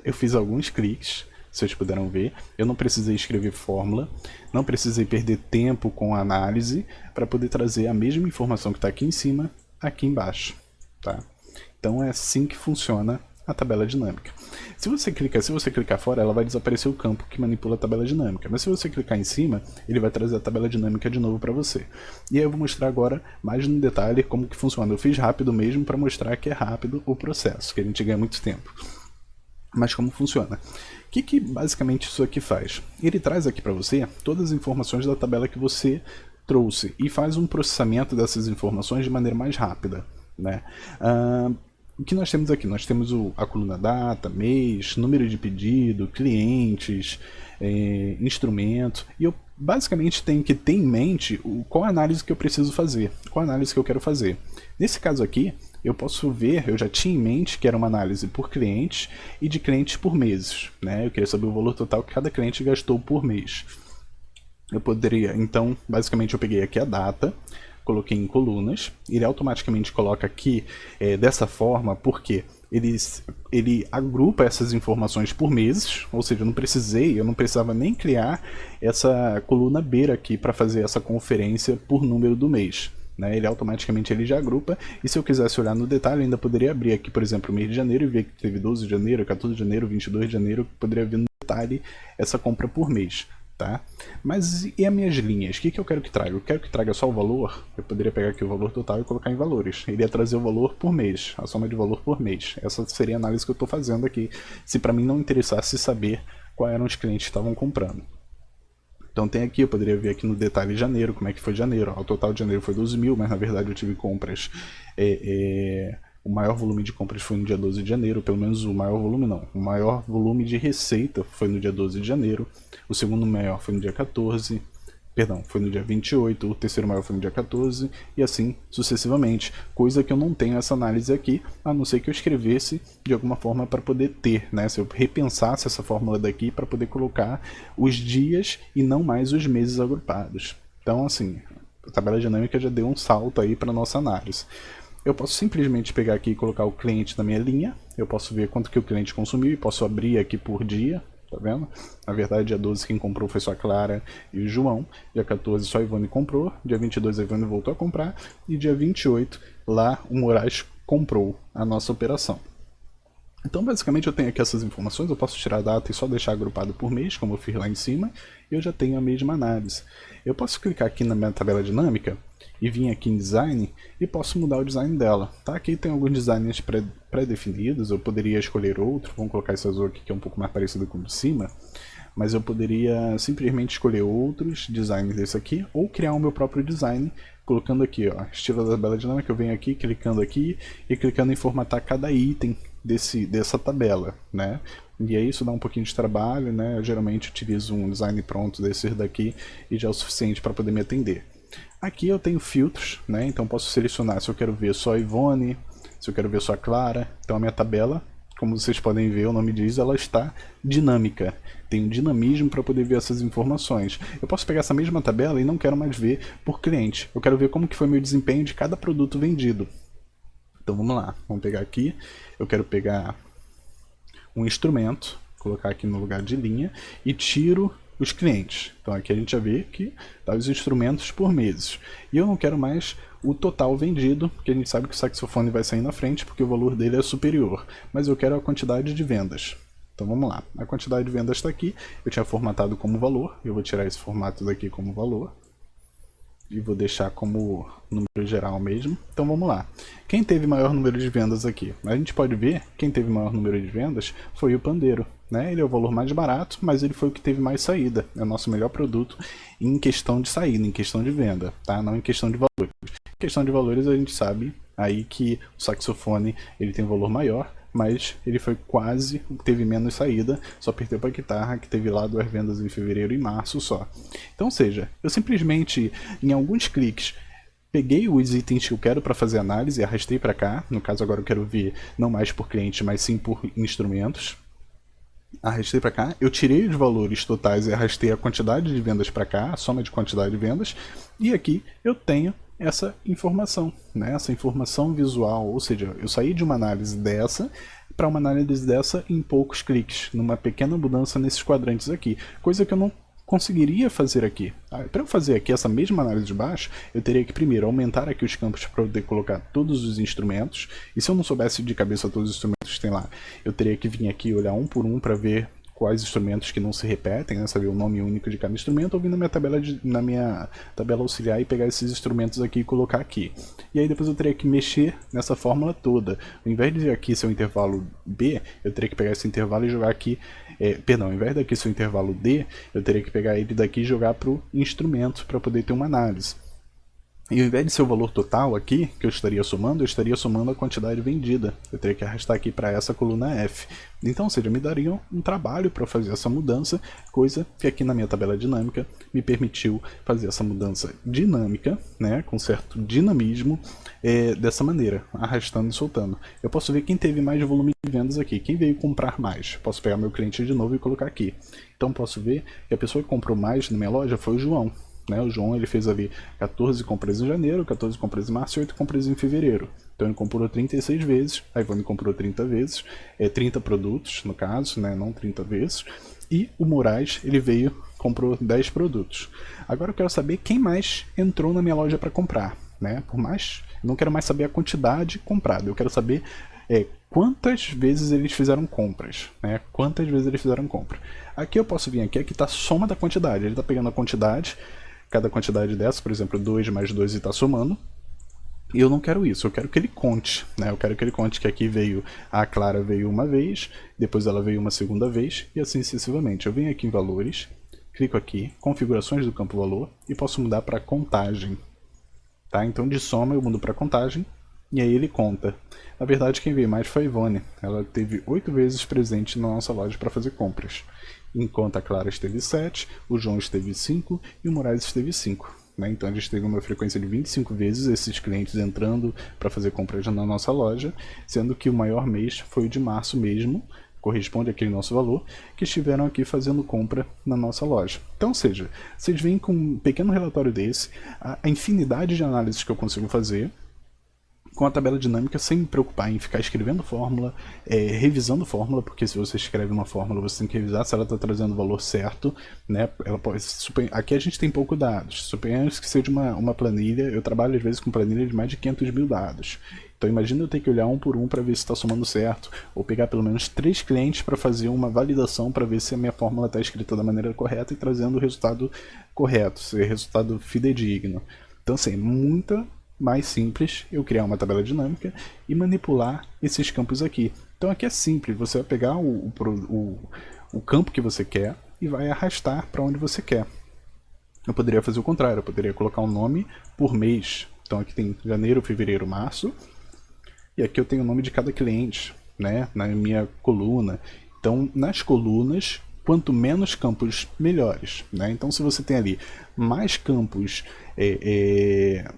eu fiz alguns cliques, vocês puderam ver. Eu não precisei escrever fórmula, não precisei perder tempo com a análise para poder trazer a mesma informação que está aqui em cima, aqui embaixo, tá? Então é assim que funciona a tabela dinâmica. Se você clicar fora, ela vai desaparecer o campo que manipula a tabela dinâmica. Mas se você clicar em cima, ele vai trazer a tabela dinâmica de novo para você. E aí eu vou mostrar agora mais no detalhe como que funciona. Eu fiz rápido mesmo para mostrar que é rápido o processo, que a gente ganha muito tempo. Mas como funciona? O que basicamente isso aqui faz? Ele traz aqui para você todas as informações da tabela que você trouxe e faz um processamento dessas informações de maneira mais rápida, né? O que nós temos aqui? Nós temos a coluna data, mês, número de pedido, clientes, instrumento, e eu basicamente tenho que ter em mente qual a análise que eu preciso fazer, qual a análise que eu quero fazer. Nesse caso aqui, eu posso ver, eu já tinha em mente que era uma análise por clientes e de clientes por meses, né? Eu queria saber o valor total que cada cliente gastou por mês. Eu poderia, então, basicamente eu peguei aqui a data, coloquei em colunas, ele automaticamente coloca aqui dessa forma, porque ele agrupa essas informações por meses, ou seja, eu não precisava nem criar essa coluna beira aqui para fazer essa conferência por número do mês. Né? Ele automaticamente já agrupa, e se eu quisesse olhar no detalhe, eu ainda poderia abrir aqui, por exemplo, o mês de janeiro e ver que teve 12 de janeiro, 14 de janeiro, 22 de janeiro, poderia ver no detalhe essa compra por mês. Tá? Mas e as minhas linhas? O que eu quero que traga? Eu quero que traga só o valor? Eu poderia pegar aqui o valor total e colocar em valores. Ele ia trazer o valor por mês, a soma de valor por mês. Essa seria a análise que eu estou fazendo aqui, se para mim não interessasse saber quais eram os clientes que estavam comprando. Então tem aqui, eu poderia ver aqui no detalhe janeiro, como é que foi janeiro. O total de janeiro foi 12 mil, mas na verdade eu tive compras... O maior volume de compras foi no dia 12 de janeiro, pelo menos o maior volume não. O maior volume de receita foi no dia 12 de janeiro, o segundo maior foi no dia 14, perdão, foi no dia 28, o terceiro maior foi no dia 14, e assim sucessivamente. Coisa que eu não tenho essa análise aqui, a não ser que eu escrevesse de alguma forma para poder ter, né? Se eu repensasse essa fórmula daqui para poder colocar os dias e não mais os meses agrupados. Então assim, a tabela dinâmica já deu um salto aí para nossa análise. Eu posso simplesmente pegar aqui e colocar o cliente na minha linha. Eu posso ver quanto que o cliente consumiu e posso abrir aqui por dia, tá vendo? Na verdade, dia 12 quem comprou foi só a Clara e o João. Dia 14 só a Ivone comprou. Dia 22 a Ivone voltou a comprar. E dia 28 lá o Moraes comprou a nossa operação. Então basicamente eu tenho aqui essas informações, eu posso tirar a data e só deixar agrupado por mês, como eu fiz lá em cima, e eu já tenho a mesma análise. Eu posso clicar aqui na minha tabela dinâmica e vir aqui em design e posso mudar o design dela. Tá? Aqui tem alguns designs pré-definidos, eu poderia escolher outro, vamos colocar esse azul aqui que é um pouco mais parecido com o de cima, mas eu poderia simplesmente escolher outros designs desse aqui, ou criar o meu próprio design, colocando aqui, ó, estilo da tabela dinâmica, eu venho aqui, clicando aqui e clicando em formatar cada item dessa tabela, né? E aí isso dá um pouquinho de trabalho, né? Eu geralmente utilizo um design pronto desses daqui e já é o suficiente para poder me atender. Aqui eu tenho filtros, né? Então posso selecionar se eu quero ver só a Ivone, se eu quero ver só a Clara. Então a minha tabela, como vocês podem ver, o nome diz, ela está dinâmica. Tem um dinamismo para poder ver essas informações. Eu posso pegar essa mesma tabela e não quero mais ver por cliente. Eu quero ver como que foi meu desempenho de cada produto vendido. Então vamos lá, vamos pegar aqui. Eu quero pegar um instrumento, colocar aqui no lugar de linha e tiro os clientes. Então aqui a gente já vê que tá os instrumentos por meses. E eu não quero mais o total vendido, porque a gente sabe que o saxofone vai sair na frente porque o valor dele é superior. Mas eu quero a quantidade de vendas. Então vamos lá, a quantidade de vendas está aqui, eu tinha formatado como valor, eu vou tirar esse formato daqui como valor. E vou deixar como número geral mesmo. Então vamos lá. Quem teve maior número de vendas aqui? A gente pode ver, quem teve maior número de vendas foi o pandeiro. Né? Ele é o valor mais barato, mas ele foi o que teve mais saída. É o nosso melhor produto em questão de saída, em questão de venda, tá? Não em questão de valores. Em questão de valores a gente sabe aí que o saxofone ele tem um valor maior, mas ele foi quase o que teve menos saída, só perdeu para a guitarra, que teve lá 2 vendas em fevereiro e março só. Então, ou seja, eu simplesmente, em alguns cliques, peguei os itens que eu quero para fazer análise e arrastei para cá. No caso, agora eu quero ver não mais por cliente, mas sim por instrumentos. Arrastei para cá, eu tirei os valores totais e arrastei a quantidade de vendas para cá, a soma de quantidade de vendas, e aqui eu tenho essa informação, né? Essa informação visual, ou seja, eu saí de uma análise dessa para uma análise dessa em poucos cliques, numa pequena mudança nesses quadrantes aqui, coisa que eu não conseguiria fazer aqui. Para eu fazer aqui essa mesma análise de baixo, eu teria que primeiro aumentar aqui os campos para poder colocar todos os instrumentos, e se eu não soubesse de cabeça todos os instrumentos que tem lá, eu teria que vir aqui e olhar um por um para ver quais instrumentos que não se repetem, né? Saber o nome único de cada instrumento, ou vir na minha tabela auxiliar e pegar esses instrumentos aqui e colocar aqui. E aí depois eu teria que mexer nessa fórmula toda. Ao invés de aqui ser o intervalo B, eu teria que pegar esse intervalo e jogar aqui, perdão, ao invés daqui ser o intervalo D, eu teria que pegar ele daqui e jogar para o instrumento para poder ter uma análise. E ao invés de ser o valor total aqui, que eu estaria somando a quantidade vendida. Eu teria que arrastar aqui para essa coluna F. Então, ou seja, me daria um trabalho para fazer essa mudança, coisa que aqui na minha tabela dinâmica me permitiu fazer essa mudança dinâmica, né, com certo dinamismo, dessa maneira, arrastando e soltando. Eu posso ver quem teve mais volume de vendas aqui, quem veio comprar mais. Posso pegar meu cliente de novo e colocar aqui. Então posso ver que a pessoa que comprou mais na minha loja foi o João. Né, o João ele fez ali 14 compras em janeiro, 14 compras em março e 8 compras em fevereiro. Então ele comprou 36 vezes, a Ivone comprou 30 vezes, 30 produtos no caso, né, não 30 vezes. E o Moraes ele veio, comprou 10 produtos. Agora eu quero saber quem mais entrou na minha loja para comprar. Né? Por mais, eu não quero mais saber a quantidade comprada, eu quero saber quantas vezes eles fizeram compras, né? Quantas vezes eles fizeram compra. Aqui eu posso vir aqui está a soma da quantidade, ele está pegando a quantidade, cada quantidade dessa, por exemplo, 2 mais 2 e está somando. E eu não quero isso, eu quero que ele conte, né? Eu quero que ele conte que aqui veio, a Clara veio uma vez, depois ela veio uma segunda vez, e assim sucessivamente. Eu venho aqui em valores, clico aqui, configurações do campo valor, e posso mudar para contagem. Tá? Então de soma eu mudo para contagem, e aí ele conta. Na verdade quem veio mais foi a Ivone, ela teve 8 vezes presente na nossa loja para fazer compras. Enquanto a Clara esteve 7, o João esteve 5 e o Moraes esteve 5. Né? Então a gente teve uma frequência de 25 vezes esses clientes entrando para fazer compras na nossa loja, sendo que o maior mês foi o de março mesmo, corresponde àquele nosso valor, que estiveram aqui fazendo compra na nossa loja. Então, ou seja, vocês veem com um pequeno relatório desse, a infinidade de análises que eu consigo fazer, com a tabela dinâmica sem me preocupar em ficar escrevendo fórmula, revisando fórmula, porque se você escreve uma fórmula você tem que revisar se ela está trazendo o valor certo, né? Aqui a gente tem pouco dados, suponhamos que seja uma planilha, eu trabalho às vezes com planilha de mais de 500 mil dados, então imagina eu ter que olhar um por um para ver se está somando certo, ou pegar pelo menos 3 clientes para fazer uma validação para ver se a minha fórmula está escrita da maneira correta e trazendo o resultado correto, se é resultado fidedigno. Então assim, muita mais simples eu criar uma tabela dinâmica e manipular esses campos aqui. Então aqui é simples, você vai pegar o campo que você quer e vai arrastar para onde você quer. Eu poderia fazer o contrário, eu poderia colocar um nome por mês. Então aqui tem janeiro, fevereiro, março, e aqui eu tenho o nome de cada cliente, né, na minha coluna. Então nas colunas quanto menos campos, melhores, né? Então, se você tem ali mais campos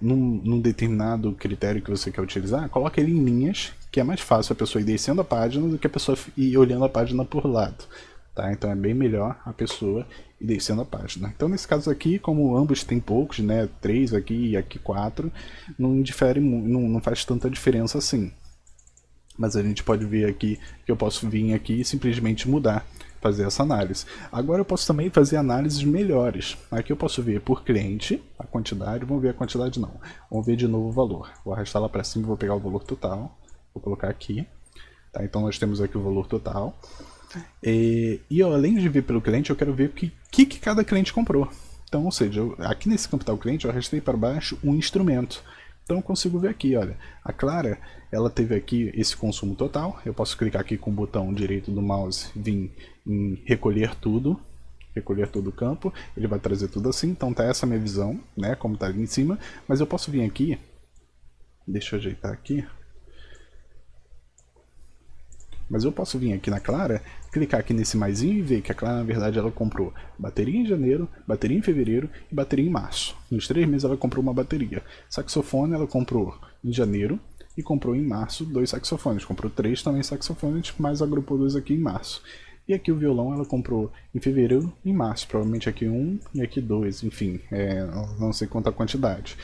num determinado critério que você quer utilizar, coloca ele em linhas, que é mais fácil a pessoa ir descendo a página do que a pessoa ir olhando a página por lado. Tá? Então é bem melhor a pessoa ir descendo a página. Então nesse caso aqui, como ambos tem poucos, né, 3 aqui e aqui 4, não difere, não faz tanta diferença assim. Mas a gente pode ver aqui que eu posso vir aqui e simplesmente mudar, fazer essa análise. Agora eu posso também fazer análises melhores. Aqui eu posso ver por cliente a quantidade, vamos ver a quantidade não. Vamos ver de novo o valor. Vou arrastar lá para cima e vou pegar o valor total. Vou colocar aqui. Tá, então nós temos aqui o valor total. E além de ver pelo cliente, eu quero ver o que cada cliente comprou. Então, ou seja, aqui nesse campo tal cliente, eu arrastei para baixo um instrumento. Então eu consigo ver aqui, olha, a Clara, ela teve aqui esse consumo total. Eu posso clicar aqui com o botão direito do mouse, vir em recolher tudo o campo, ele vai trazer tudo assim. Então tá essa minha visão, né, como tá ali em cima. Mas eu posso vir aqui, deixa eu ajeitar aqui. Mas eu posso vir aqui na Clara, clicar aqui nesse maisinho e ver que a Clara, na verdade, ela comprou bateria em janeiro, bateria em fevereiro e bateria em março. Nos 3 meses ela comprou uma bateria. Saxofone ela comprou em janeiro e comprou em março 2 saxofones. Comprou 3 também saxofones, mas agrupou 2 aqui em março. E aqui o violão ela comprou em fevereiro e em março. Provavelmente aqui 1 e aqui 2, enfim, não sei quanta quantidade.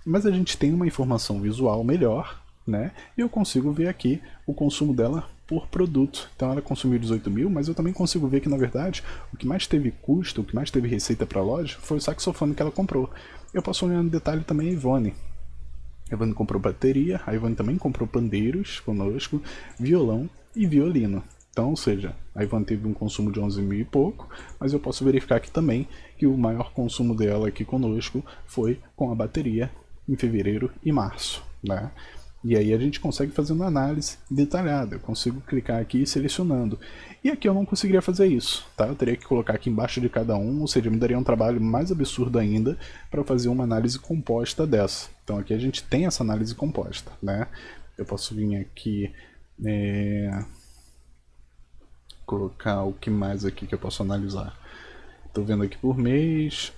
Mas a gente tem uma informação visual melhor, né? E eu consigo ver aqui o consumo dela por produto. Então ela consumiu 18 mil, mas eu também consigo ver que na verdade o que mais teve custo, o que mais teve receita para a loja foi o saxofone que ela comprou. Eu posso olhar no detalhe também a Ivone. A Ivone comprou bateria, a Ivone também comprou pandeiros conosco, violão e violino. Então, ou seja, a Ivone teve um consumo de 11 mil e pouco, mas eu posso verificar aqui também que o maior consumo dela aqui conosco foi com a bateria em fevereiro e março, né? E aí a gente consegue fazer uma análise detalhada. Eu consigo clicar aqui selecionando. E aqui eu não conseguiria fazer isso, tá? Eu teria que colocar aqui embaixo de cada um, ou seja, me daria um trabalho mais absurdo ainda para fazer uma análise composta dessa. Então aqui a gente tem essa análise composta, né? Eu posso vir aqui, colocar o que mais aqui que eu posso analisar. Estou vendo aqui por mês.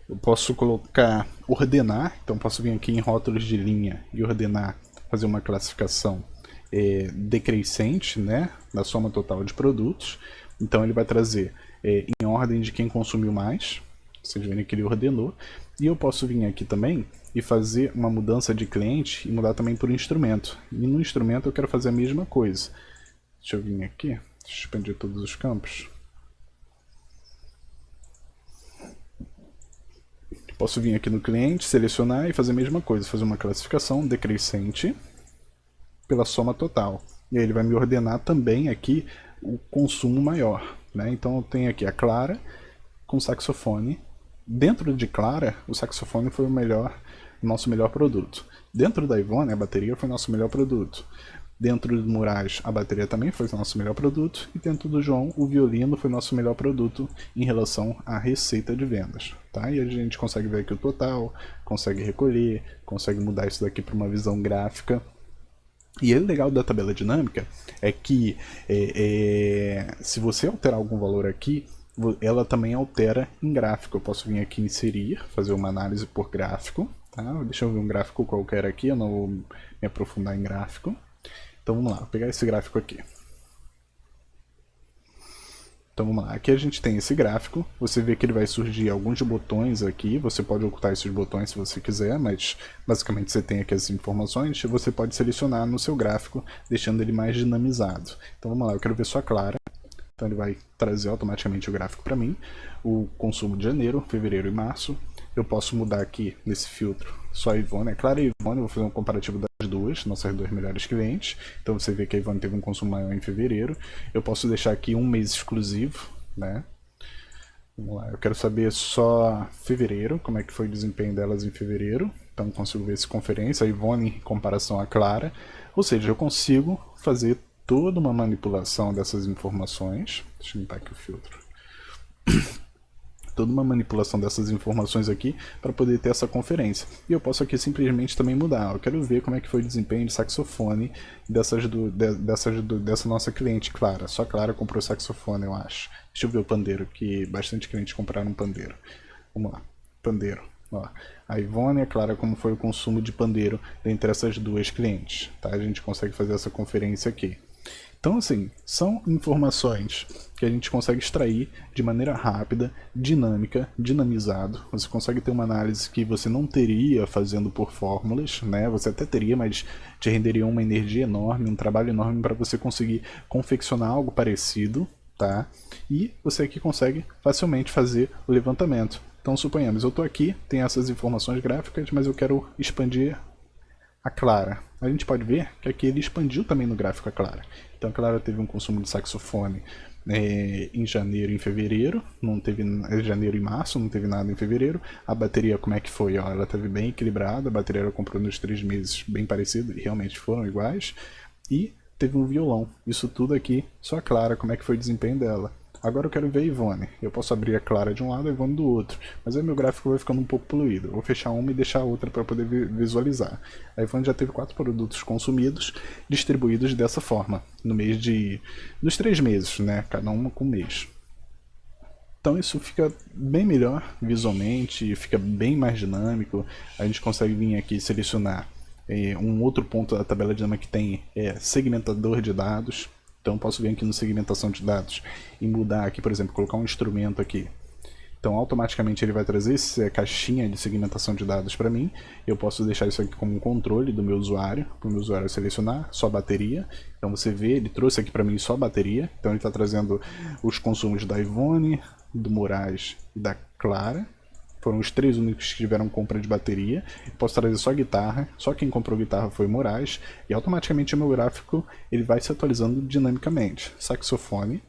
Eu posso colocar, ordenar, então posso vir aqui em rótulos de linha e ordenar, fazer uma classificação decrescente, né, da soma total de produtos. Então ele vai trazer em ordem de quem consumiu mais, vocês verem que ele ordenou. E eu posso vir aqui também e fazer uma mudança de cliente e mudar também por instrumento. E no instrumento eu quero fazer a mesma coisa. Deixa eu vir aqui, deixa eu expandir todos os campos. Posso vir aqui no cliente, selecionar e fazer a mesma coisa, fazer uma classificação decrescente pela soma total. E aí ele vai me ordenar também aqui o consumo maior, né? Então eu tenho aqui a Clara com saxofone. Dentro de Clara, o saxofone foi o nosso melhor produto. Dentro da Ivone, a bateria foi o nosso melhor produto. Dentro do Moraes, a bateria também foi o nosso melhor produto. E dentro do João, o violino foi o nosso melhor produto em relação à receita de vendas. Tá? E a gente consegue ver aqui o total, consegue recolher, consegue mudar isso daqui para uma visão gráfica. E o legal da tabela dinâmica é que se você alterar algum valor aqui, ela também altera em gráfico. Eu posso vir aqui inserir, fazer uma análise por gráfico. Tá? Deixa eu ver um gráfico qualquer aqui, eu não vou me aprofundar em gráfico. Então vamos lá, vou pegar esse gráfico aqui. Então vamos lá, aqui a gente tem esse gráfico, você vê que ele vai surgir alguns botões aqui, você pode ocultar esses botões se você quiser, mas basicamente você tem aqui as informações e você pode selecionar no seu gráfico, deixando ele mais dinamizado. Então vamos lá, eu quero ver só a Clara, então ele vai trazer automaticamente o gráfico para mim, o consumo de janeiro, fevereiro e março. Eu posso mudar aqui nesse filtro só a Ivone, Clara e Ivone, eu vou fazer um comparativo das duas, nossas 2 melhores clientes. Então você vê que a Ivone teve um consumo maior em fevereiro. Eu posso deixar aqui um mês exclusivo, né? Vamos lá, eu quero saber só fevereiro, como é que foi o desempenho delas em fevereiro. Então consigo ver essa conferência, a Ivone em comparação à Clara. Ou seja, eu consigo fazer toda uma manipulação dessas informações. Deixa eu limpar aqui o filtro. Toda uma manipulação dessas informações aqui para poder ter essa conferência. E eu posso aqui simplesmente também mudar. Eu quero ver como é que foi o desempenho de saxofone dessa nossa cliente, Clara. Só Clara comprou saxofone, eu acho. Deixa eu ver o pandeiro, que bastante clientes compraram um pandeiro. Vamos lá, pandeiro. Ó, a Ivone e a Clara, como foi o consumo de pandeiro entre essas duas clientes. Tá? A gente consegue fazer essa conferência aqui. Então, assim, são informações que a gente consegue extrair de maneira rápida, dinâmica, dinamizado. Você consegue ter uma análise que você não teria fazendo por fórmulas, né? Você até teria, mas te renderia uma energia enorme, um trabalho enorme para você conseguir confeccionar algo parecido, tá? E você aqui consegue facilmente fazer o levantamento. Então, suponhamos, eu estou aqui, tem essas informações gráficas, mas eu quero expandir a Clara. A gente pode ver que aqui ele expandiu também no gráfico a Clara. Então a Clara teve um consumo de saxofone em janeiro e em fevereiro, não teve janeiro e março, não teve nada em fevereiro. A bateria, como é que foi? Ó, ela teve bem equilibrada, a bateria ela comprou nos 3 meses bem parecido, e realmente foram iguais. E teve um violão. Isso tudo aqui, só a Clara, como é que foi o desempenho dela. Agora eu quero ver a Ivone. Eu posso abrir a Clara de um lado e a Ivone do outro. Mas aí meu gráfico vai ficando um pouco poluído. Eu vou fechar uma e deixar a outra para poder visualizar. A Ivone já teve 4 produtos consumidos, distribuídos dessa forma. Nos 3 meses, né? Cada uma com um mês. Então isso fica bem melhor visualmente, fica bem mais dinâmico. A gente consegue vir aqui e selecionar um outro ponto da tabela dinâmica que tem segmentador de dados. Então posso vir aqui no segmentação de dados e mudar aqui, por exemplo, colocar um instrumento aqui. Então automaticamente ele vai trazer essa caixinha de segmentação de dados para mim. Eu posso deixar isso aqui como um controle do meu usuário, para o meu usuário selecionar só bateria. Então você vê, ele trouxe aqui para mim só bateria. Então ele está trazendo os consumos da Ivone, do Moraes e da Clara. Foram os 3 únicos que tiveram compra de bateria. Eu posso trazer só guitarra, só quem comprou guitarra foi o Moraes, e automaticamente o meu gráfico ele vai se atualizando dinamicamente. Saxofone,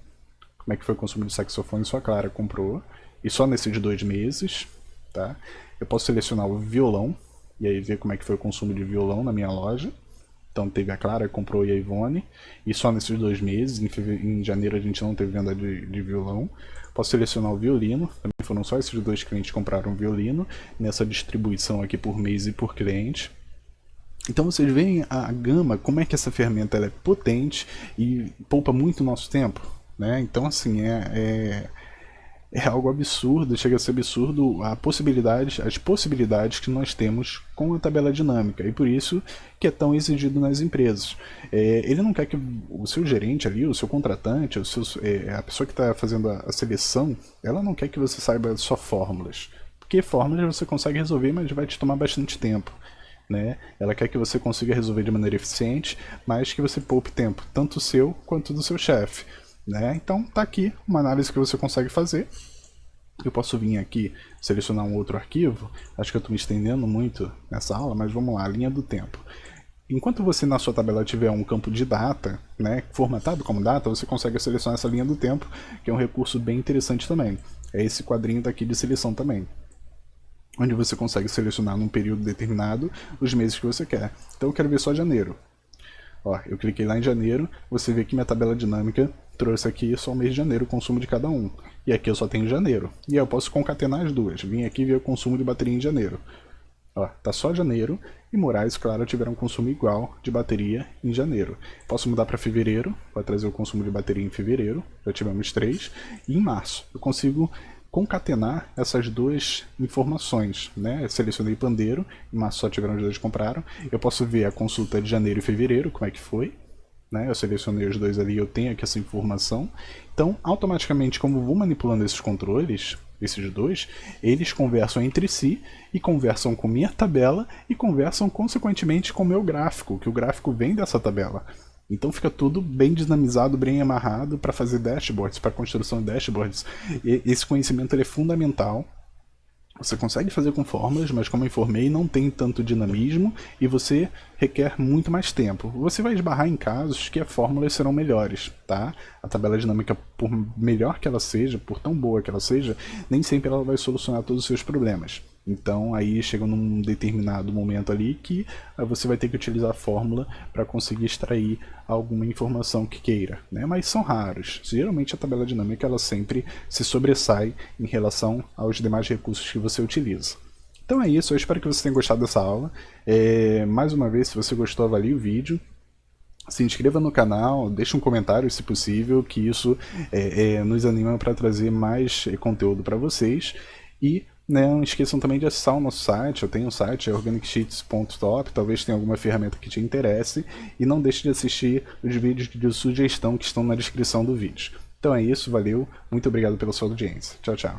como é que foi o consumo de saxofone? Só a Clara comprou, e só nesses 2 meses. Tá? Eu posso selecionar o violão, e aí ver como é que foi o consumo de violão na minha loja. Então teve a Clara, comprou e a Ivone, e só nesses 2 meses, em janeiro a gente não teve venda de violão. Posso selecionar o violino, também foram só esses 2 clientes que compraram violino, nessa distribuição aqui por mês e por cliente. Então vocês veem a gama, como é que essa ferramenta ela é potente e poupa muito nosso tempo, né? Então assim, é algo absurdo, chega a ser absurdo as possibilidades que nós temos com a tabela dinâmica, e por isso que é tão exigido nas empresas. Ele não quer que o seu gerente ali, o seu contratante, a pessoa que está fazendo a seleção, ela não quer que você saiba só fórmulas, porque fórmulas você consegue resolver, mas vai te tomar bastante tempo. Né? Ela quer que você consiga resolver de maneira eficiente, mas que você poupe tempo, tanto seu quanto do seu chefe. Né? Então tá aqui uma análise que você consegue fazer. Eu posso vir aqui selecionar um outro arquivo. Acho que eu estou me estendendo muito nessa aula, mas vamos lá, linha do tempo. Enquanto você na sua tabela tiver um campo de data, né, formatado como data, você consegue selecionar essa linha do tempo, que é um recurso bem interessante também. É esse quadrinho daqui de seleção também, onde você consegue selecionar num período determinado os meses que você quer. Então eu quero ver só janeiro. Ó, eu cliquei lá em janeiro, você vê que minha tabela dinâmica trouxe aqui só o mês de janeiro, o consumo de cada um. E aqui eu só tenho janeiro. E aí eu posso concatenar as duas. Vim aqui ver o consumo de bateria em janeiro. Ó, tá só janeiro, e Moraes, claro, tiveram um consumo igual de bateria em janeiro. Posso mudar para fevereiro, vai trazer o consumo de bateria em fevereiro, já tivemos 3. E em março eu consigo concatenar essas 2 informações, né? Eu selecionei pandeiro, em março só tiveram os 2 que compraram. Eu posso ver a consulta de janeiro e fevereiro, como é que foi, né? Eu selecionei os 2 ali, eu tenho aqui essa informação. Então, automaticamente, como eu vou manipulando esses controles, esses 2, eles conversam entre si e conversam com minha tabela e conversam consequentemente com o meu gráfico, que o gráfico vem dessa tabela. Então fica tudo bem dinamizado, bem amarrado para fazer dashboards, para construção de dashboards. E esse conhecimento ele é fundamental. Você consegue fazer com fórmulas, mas como eu informei, não tem tanto dinamismo e você requer muito mais tempo. Você vai esbarrar em casos que as fórmulas serão melhores, tá? A tabela dinâmica, por melhor que ela seja, por tão boa que ela seja, nem sempre ela vai solucionar todos os seus problemas. Então aí chega num determinado momento ali que você vai ter que utilizar a fórmula para conseguir extrair alguma informação que queira, né? Mas são raros. Geralmente a tabela dinâmica ela sempre se sobressai em relação aos demais recursos que você utiliza. Então é isso, eu espero que você tenha gostado dessa aula. Mais uma vez, se você gostou, avalie o vídeo. se inscreva no canal, deixe um comentário se possível, que isso nos anima para trazer mais conteúdo para vocês. E né, não esqueçam também de acessar o nosso site. Eu tenho um site, é organicsheets.top, talvez tenha alguma ferramenta que te interesse. E não deixe de assistir os vídeos de sugestão que estão na descrição do vídeo. Então é isso, valeu, muito obrigado pela sua audiência. Tchau, tchau.